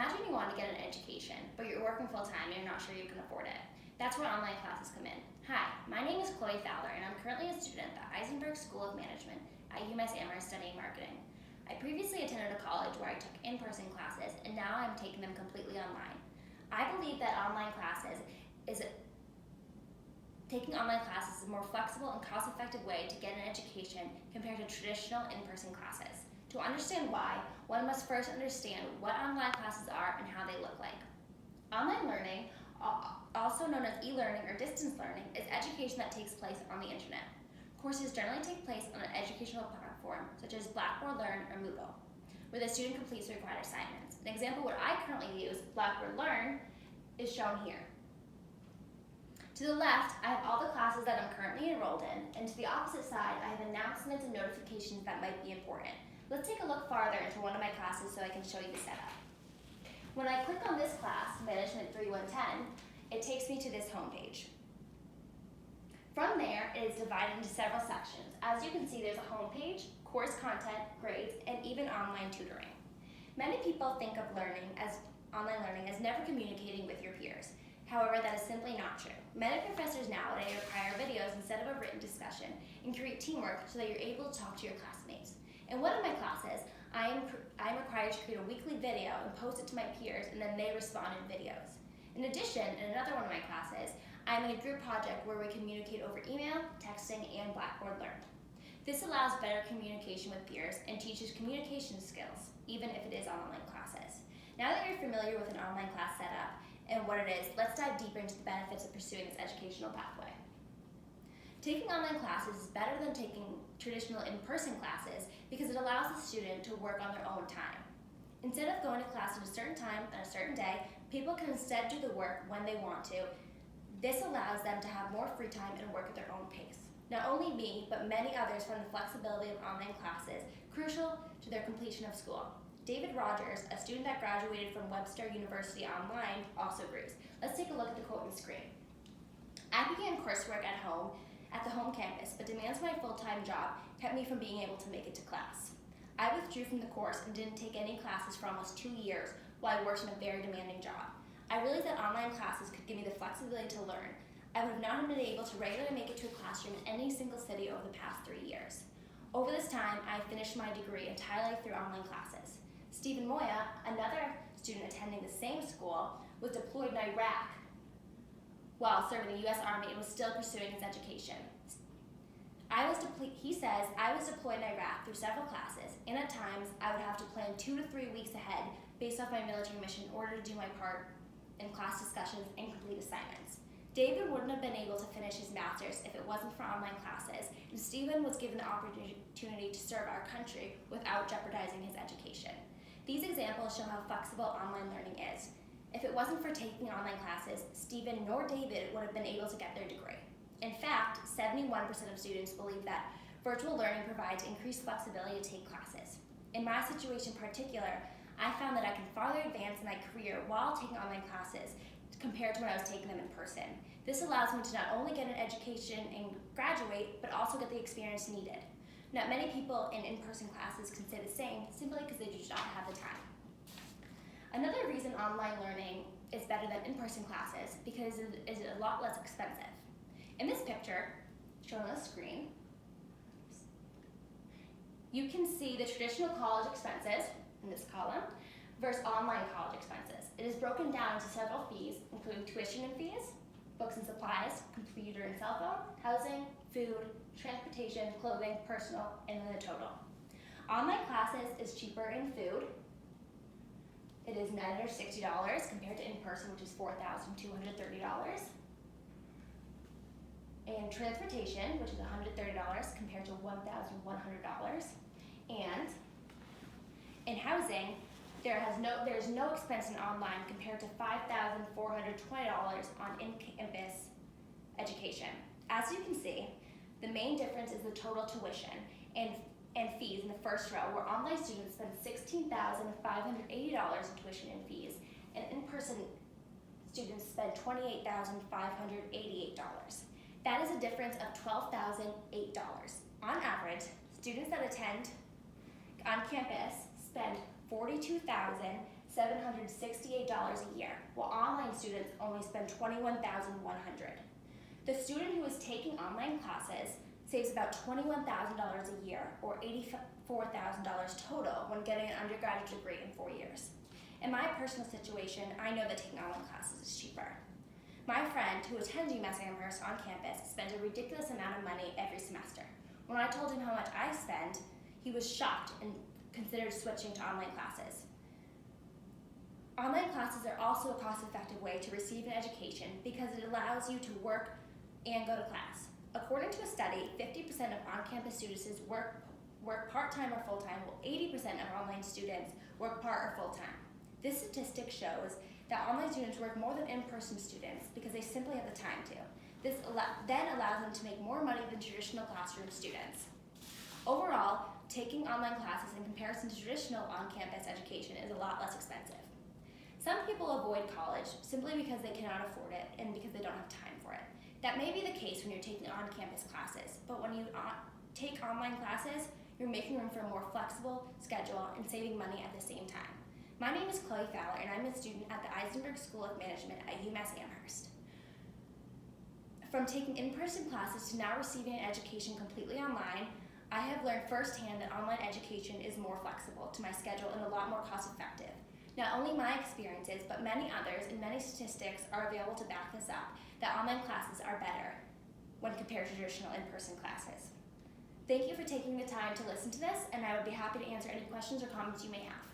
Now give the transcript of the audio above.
Imagine you want to get an education, but you're working full-time and you're not sure you can afford it. That's where online classes come in. Hi, my name is Fowler, and I'm currently a student at the Eisenberg School of Management at UMass Amherst studying marketing. I previously attended a college where I took in-person classes, and now I'm taking them completely online. I believe that taking online classes is a more flexible and cost-effective way to get an education compared to traditional in-person classes. To understand why, one must first understand what online classes are and how they look like. Online learning, also known as e-learning or distance learning, is education that takes place on the internet. Courses generally take place on an educational platform such as Blackboard Learn or Moodle, where the student completes the required assignments. An example what I currently use, Blackboard Learn, is shown here. To the left, I have all the classes that I'm currently enrolled in, and to the opposite side, I have announcements and notifications that might be important. Let's take a look farther into one of my classes so I can show you the setup. When I click on this class, Management 3110, it takes me to this homepage. From there, it is divided into several sections. As you can see, there's a homepage, course content, grades, and even online tutoring. Many people think of online learning as never communicating with your peers. However, that is simply not true. Many professors nowadays require videos instead of a written discussion and create teamwork so that you're able to talk to your classmates. In one of my classes, I am required to create a weekly video and post it to my peers, and then they respond in videos. In addition, in another one of my classes, I'm in a group project where we communicate over email, texting, and Blackboard Learn. This allows better communication with peers and teaches communication skills, even if it is online classes. Now that you're familiar with an online class setup and what it is, let's dive deeper into the benefits of pursuing this educational pathway. Taking online classes is better than taking traditional in-person classes because it allows the student to work on their own time. Instead of going to class at a certain time on a certain day, people can instead do the work when they want to. This allows them to have more free time and work at their own pace. Not only me, but many others find the flexibility of online classes crucial to their completion of school. David Rogers, a student that graduated from Webster University online, also agrees. Let's take a look at the quote on the screen. I began coursework at the home campus, but demands of my full-time job kept me from being able to make it to class. I withdrew from the course and didn't take any classes for almost 2 years while I worked in a very demanding job. I realized that online classes could give me the flexibility to learn. I would have not been able to regularly make it to a classroom in any single city over the past 3 years. Over this time, I finished my degree entirely through online classes. Stephen Moya, another student attending the same school, was deployed in Iraq while serving the U.S. Army and was still pursuing his education. He says, I was deployed in Iraq through several classes, and at times I would have to plan 2 to 3 weeks ahead based off my military mission in order to do my part in class discussions and complete assignments. David wouldn't have been able to finish his master's if it wasn't for online classes, and Stephen was given the opportunity to serve our country without jeopardizing his education. These examples show how flexible online learning is. If it wasn't for taking online classes, Stephen nor David would have been able to get their degree. In fact, 71% of students believe that virtual learning provides increased flexibility to take classes. In my situation in particular, I found that I can farther advance in my career while taking online classes compared to when I was taking them in person. This allows me to not only get an education and graduate, but also get the experience needed. Not many people in in-person classes can say the same simply because they do not have the time. Another reason online learning is better than in-person classes because it is a lot less expensive. In this picture, shown on the screen, you can see the traditional college expenses in this column versus online college expenses. It is broken down into several fees, including tuition and fees, books and supplies, computer and cell phone, housing, food, transportation, clothing, personal, and then the total. Online classes is cheaper in food. It is $960 compared to in-person, which is $4,230. And transportation, which is $130 compared to $1,100. And in housing, there's no expense in online compared to $5,420 on in-campus education. As you can see, the main difference is the total tuition and fees in the first row, where online students spend $16,580 in tuition and fees, and in-person students spend $28,588. That is a difference of $12,008. On average, students that attend on campus spend $42,700 $768 a year, while online students only spend $21,100. The student who is taking online classes saves about $21,000 a year, or $84,000 total when getting an undergraduate degree in 4 years. In my personal situation, I know that taking online classes is cheaper. My friend, who attends UMass Amherst on campus, spends a ridiculous amount of money every semester. When I told him how much I spend, he was shocked and considered switching to online classes. Online classes are also a cost-effective way to receive an education because it allows you to work and go to class. According to a study, 50% of on-campus students work part-time or full-time, while 80% of online students work part or full-time. This statistic shows that online students work more than in-person students because they simply have the time to. This then allows them to make more money than traditional classroom students. Overall, taking online classes in comparison to traditional on-campus education is a lot less expensive. Some people avoid college simply because they cannot afford it and because they don't have time for it. That may be the case when you're taking on-campus classes, but when you take online classes, you're making room for a more flexible schedule and saving money at the same time. My name is Fowler, and I'm a student at the Eisenberg School of Management at UMass Amherst. From taking in-person classes to now receiving an education completely online, I have learned firsthand that online education is more flexible to my schedule and a lot more cost-effective. Not only my experiences, but many others and many statistics are available to back this up, that online classes are better when compared to traditional in-person classes. Thank you for taking the time to listen to this, and I would be happy to answer any questions or comments you may have.